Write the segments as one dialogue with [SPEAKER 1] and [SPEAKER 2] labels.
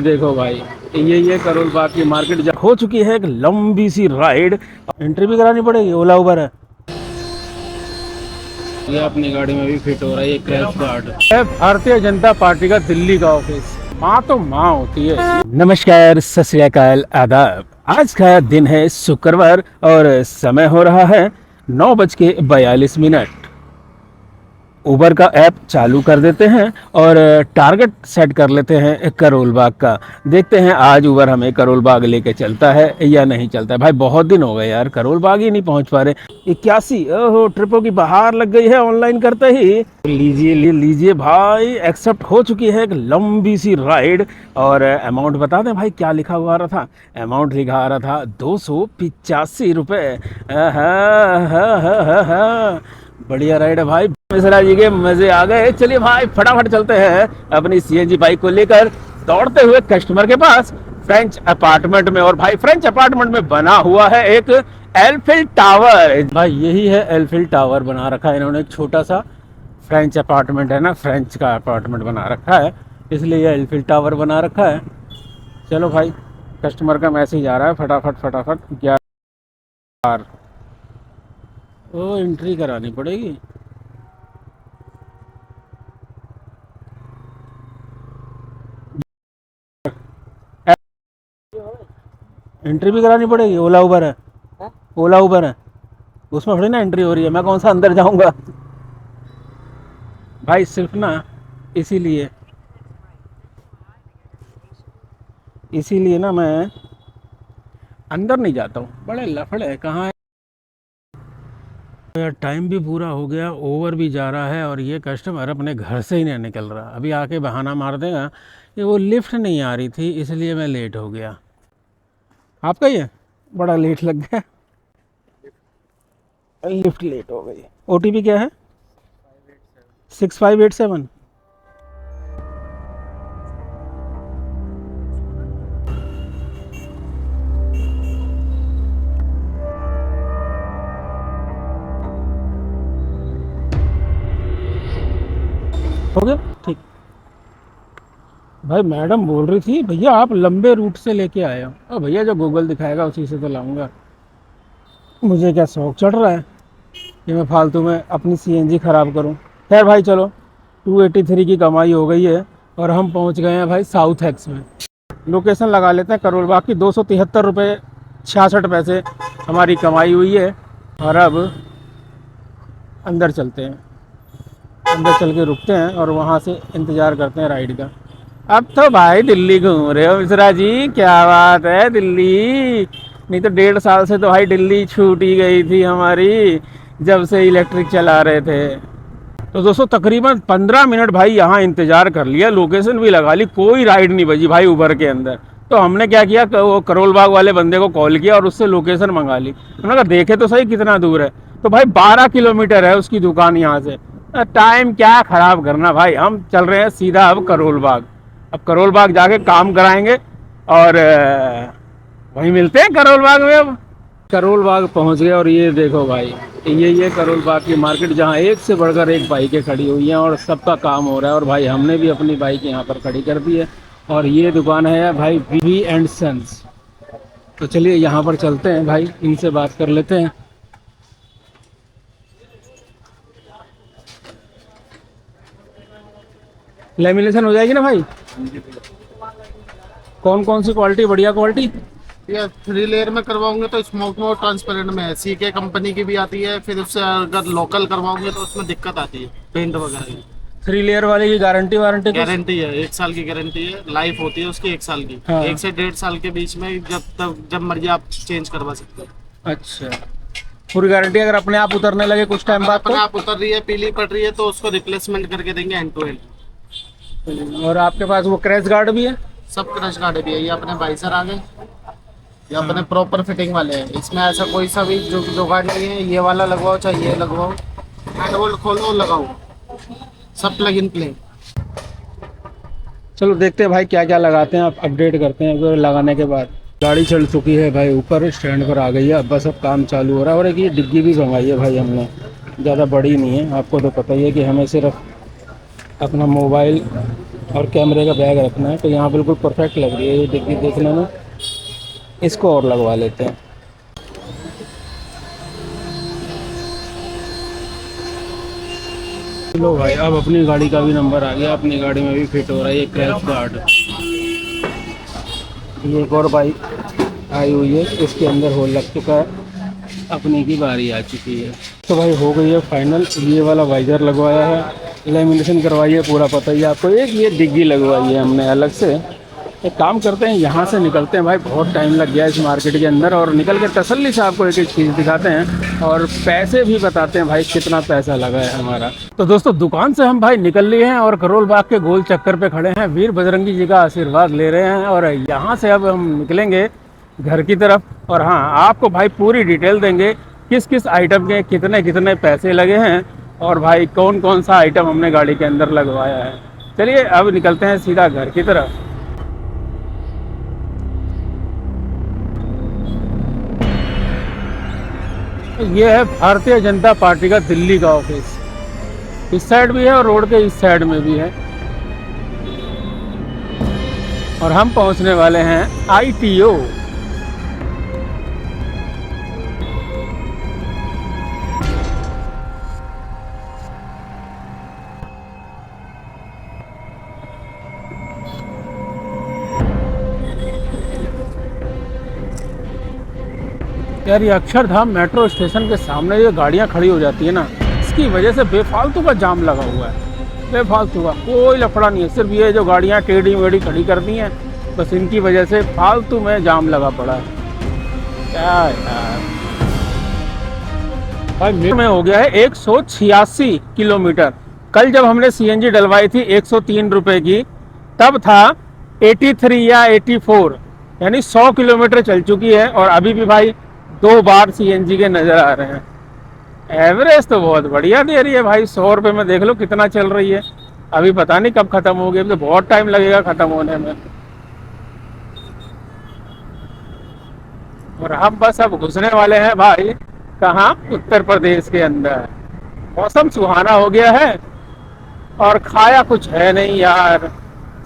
[SPEAKER 1] देखो भाई, ये करोल बाग की मार्केट हो चुकी है एक लंबी सी राइड। एंट्री भी करानी पड़ेगी। ओला उबर है, ये अपनी गाड़ी में भी फिट हो रहा है। ये क्रैश गार्ड है भारतीय जनता पार्टी का दिल्ली का ऑफिस। माँ तो माँ होती है। नमस्कार, सत श्री अकाल, आदाब। आज का दिन है शुक्रवार और समय हो रहा है 9:42। उबर का ऐप चालू कर देते हैं और टारगेट सेट कर लेते हैं करोल बाग का। देखते हैं आज उबर हमें करोल बाग लेके चलता है या नहीं चलता है। भाई बहुत दिन हो गए यार, करोल बाग ही नहीं पहुंच पा रहे। 81 ओहो ट्रिपों की बहार लग गई है ऑनलाइन करते ही। लीजिए लीजिए भाई, एक्सेप्ट हो चुकी है एक लंबी सी राइड। और अमाउंट बता दें भाई, क्या लिखा हुआ आ रहा था? अमाउंट लिखा आ रहा था 285 रुपये। बढ़िया राइड है भाई। मिश्रा जी के मजे आ गए। चलिए भाई फटाफट चलते हैं अपनी सीएनजी बाइक को लेकर दौड़ते हुए कस्टमर के पास फ्रेंच अपार्टमेंट में। और भाई फ्रेंच अपार्टमेंट में बना हुआ है एक एलफिल टावर। भाई यही है एलफिल टावर, बना रखा है इन्होंने। एक छोटा सा फ्रेंच अपार्टमेंट है ना, फ्रेंच का अपार्टमेंट बना रखा है, इसलिए ये एलफिल टावर बना रखा है। चलो भाई, कस्टमर का मैसेज आ रहा है, फटाफट फटाफट। यार ओ एंट्री करानी पड़ेगी। एंट्री भी करानी पड़ेगी। ओला उबर है, ओला उबर है, उसमें थोड़ी ना एंट्री हो रही है। मैं कौन सा अंदर जाऊंगा भाई, सिर्फ ना इसीलिए इसीलिए ना मैं अंदर नहीं जाता हूँ। बड़े लफड़े कहाँ है यार। टाइम भी पूरा हो गया, ओवर भी जा रहा है और ये कस्टमर अपने घर से ही नहीं निकल रहा। अभी आके बहाना मार देगा कि वो लिफ्ट नहीं आ रही थी इसलिए मैं लेट हो गया। आपका ही है, बड़ा लेट लग गया। लिफ्ट लेट हो गई। ओटीपी क्या है? 6587। हो गया ठीक। भाई मैडम बोल रही थी भैया आप लंबे रूट से लेके आए हो। और भैया जो गूगल दिखाएगा उसी से तो लाऊंगा। मुझे क्या शौक चढ़ रहा है कि मैं फालतू में अपनी सीएनजी ख़राब करूं। खैर भाई चलो, 283 की कमाई हो गई है और हम पहुंच गए हैं भाई साउथ एक्स में। लोकेशन लगा लेते हैं करोल बाग की। 273 रुपये 66 पैसे हमारी कमाई हुई है। और अब अंदर चलते हैं, अंदर चल के रुकते हैं और वहाँ से इंतज़ार करते हैं राइड का। अब तो भाई दिल्ली घूम रहे हो मिश्रा जी, क्या बात है। दिल्ली नहीं तो 1.5 साल से तो भाई दिल्ली छूट ही गई थी हमारी, जब से इलेक्ट्रिक चला रहे थे। तो दोस्तों तकरीबन 15 मिनट भाई यहाँ इंतज़ार कर लिया, लोकेशन भी लगा ली, कोई राइड नहीं बजी भाई उबर के अंदर। तो हमने क्या किया, वो करोल बाग वाले बंदे को कॉल किया और उससे लोकेशन मंगा ली। उन्होंने कहा देखे तो सही कितना दूर है। तो भाई 12 किलोमीटर है उसकी दुकान यहाँ से। टाइम क्या ख़राब करना भाई, हम चल रहे हैं सीधा अब करोल बाग। अब करोल बाग जाके काम कराएंगे और वहीं मिलते हैं करोल बाग में। अब करोल बाग पहुंच गए और ये देखो भाई, ये करोल बाग की मार्केट जहां एक से बढ़कर एक बाइकें खड़ी हुई हैं और सबका काम हो रहा है। और भाई हमने भी अपनी बाइक यहाँ पर खड़ी कर दी है। और ये दुकान है भाई वी एंड सन्स। तो चलिए यहाँ पर चलते हैं भाई, इनसे बात कर लेते हैं। लेमिनेशन हो जाएगी ना भाई? कौन कौन सी क्वालिटी, बढ़िया क्वालिटी?
[SPEAKER 2] ये 3 लेयर में करवाओगे तो स्मोक मोड ट्रांसपेरेंट में है, सीके कंपनी की भी आती है। फिर उससे अगर लोकल करवाओगे तो उसमें दिक्कत आती है पेंट वगैरह की।
[SPEAKER 1] 3 लेयर वाले की गारंटी वारंटी?
[SPEAKER 2] गारंटी है 1 साल की गारंटी है, लाइफ होती है उसकी 1 साल की।
[SPEAKER 1] हाँ।
[SPEAKER 2] 1 से 1.5 साल के बीच में जब मर्जी आप चेंज करवा सकते हो।
[SPEAKER 1] अच्छा, पूरी गारंटी अगर अपने आप उतरने लगे कुछ टाइम बाद
[SPEAKER 2] अपने
[SPEAKER 1] तो?
[SPEAKER 2] आप उतर रही है, पीली पड़ रही है तो उसको रिप्लेसमेंट करके देंगे एंड टू एंड।
[SPEAKER 1] और आपके पास वो क्रैश गार्ड भी है?
[SPEAKER 2] सब क्रश गार्ड भी है। ये अपने वाइजर आ गए, ये अपने प्रॉपर फिटिंग वाले हैं। इसमें ऐसा कोई सा भी जुगाड़ नहीं है, ये वाला लगवाओ चाहे ये लगवाओ, हैंड खोलो लगाओ, सब प्लग इन प्ले।
[SPEAKER 1] चलो देखते हैं भाई क्या क्या लगाते हैं, आप अपडेट करते हैं अगर लगाने के बाद। गाड़ी चल चुकी है भाई, ऊपर स्टैंड पर आ गई है। अब बस अब काम चालू हो रहा है। और एक ये डिग्गी भी मंगाई है भाई हमने, ज़्यादा बड़ी नहीं है। आपको तो पता ही है कि हमें सिर्फ अपना मोबाइल और कैमरे का बैग रखना है, तो यहाँ बिल्कुल परफेक्ट लग रही है ये डिग्गी देखने में। इसको और लगवा लेते हैं। लो भाई, अब अपनी गाड़ी का भी नंबर आ गया, अपनी गाड़ी में भी फिट हो रहा है ये क्रैश गार्ड। ये एक और बाइक आई हुई है, इसके अंदर होल लग चुका है, अपनी की बारी आ चुकी है। तो भाई हो गई है फाइनल। ये वाला वाइजर लगवाया है, लेमिनेशन करवाई है, पूरा पता ही है आपको। एक ये डिग्गी लगवाई है हमने अलग से। एक काम करते हैं, यहाँ से निकलते हैं भाई, बहुत टाइम लग गया इस मार्केट के अंदर, और निकल के तसल्ली से आपको एक एक चीज़ दिखाते हैं और पैसे भी बताते हैं भाई कितना पैसा लगा है हमारा। तो दोस्तों, दुकान से हम भाई निकल लिए हैं और करोल बाग के गोल चक्कर पे खड़े हैं, वीर बजरंगी जी का आशीर्वाद ले रहे हैं, और यहाँ से अब हम निकलेंगे घर की तरफ। और हाँ, आपको भाई पूरी डिटेल देंगे किस किस आइटम के कितने कितने पैसे लगे हैं, और भाई कौन कौन सा आइटम हमने गाड़ी के अंदर लगवाया है। चलिए अब निकलते हैं सीधा घर की तरफ। ये है भारतीय जनता पार्टी का दिल्ली का ऑफिस। इस साइड भी है और रोड के इस साइड में भी है। और हम पहुंचने वाले हैं ITO। यार, ये अक्षरधाम मेट्रो स्टेशन के सामने ये गाड़ियां खड़ी हो जाती है ना, इसकी वजह से बेफालतू का जाम लगा हुआ है। बेफालतू का कोई लफड़ा नहीं है, सिर्फ ये जो गाड़ियां टेढ़ी मेढ़ी खड़ी कर दी हैं, बस इनकी वजह से फालतू में जाम लगा पड़ा है। क्या यार भाई, मेरे में हो गया है 186 किलोमीटर। कल जब हमने CNG डलवाई थी 103 रुपए की, तब था 83 या 84, यानी 100 किलोमीटर चल चुकी है। और अभी भी भाई 2 बार CNG के नज़र आ रहे हैं। एवरेज तो बहुत बढ़िया दे रही है भाई, 100 रुपये में देख लो कितना चल रही है। अभी पता नहीं कब ख़त्म होगी, अभी तो बहुत टाइम लगेगा ख़त्म होने में। और हम बस अब घुसने वाले हैं भाई, कहाँ, उत्तर प्रदेश के अंदर। मौसम सुहाना हो गया है और खाया कुछ है नहीं यार।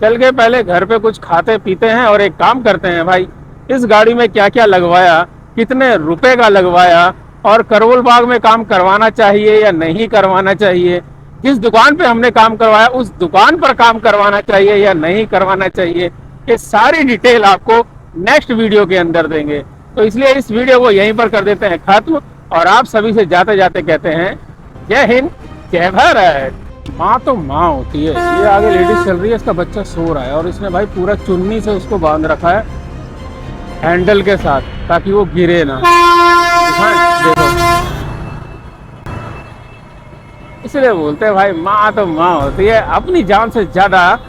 [SPEAKER 1] चल के पहले घर पे कुछ खाते पीते हैं, और एक काम करते हैं भाई, इस गाड़ी में क्या क्या लगवाया, कितने रुपए का लगवाया, और करोल बाग में काम करवाना चाहिए या नहीं करवाना चाहिए, जिस दुकान पे हमने काम करवाया उस दुकान पर काम करवाना चाहिए या नहीं करवाना चाहिए, ये सारी डिटेल आपको नेक्स्ट वीडियो के अंदर देंगे। तो इसलिए इस वीडियो को यहीं पर कर देते हैं खत्म, और आप सभी से जाते जाते कहते हैं जय हिंद, जय भारत। माँ तो माँ होती है। ये आगे लेडीज चल रही है, इसका बच्चा सो रहा है, और इसने भाई पूरा चुन्नी से उसको बांध रखा है हैंडल के साथ, ताकि वो गिरे ना। देखो, इसलिए बोलते हैं भाई, माँ तो माँ होती है, अपनी जान से ज्यादा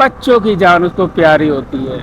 [SPEAKER 1] बच्चों की जान उसको प्यारी होती है।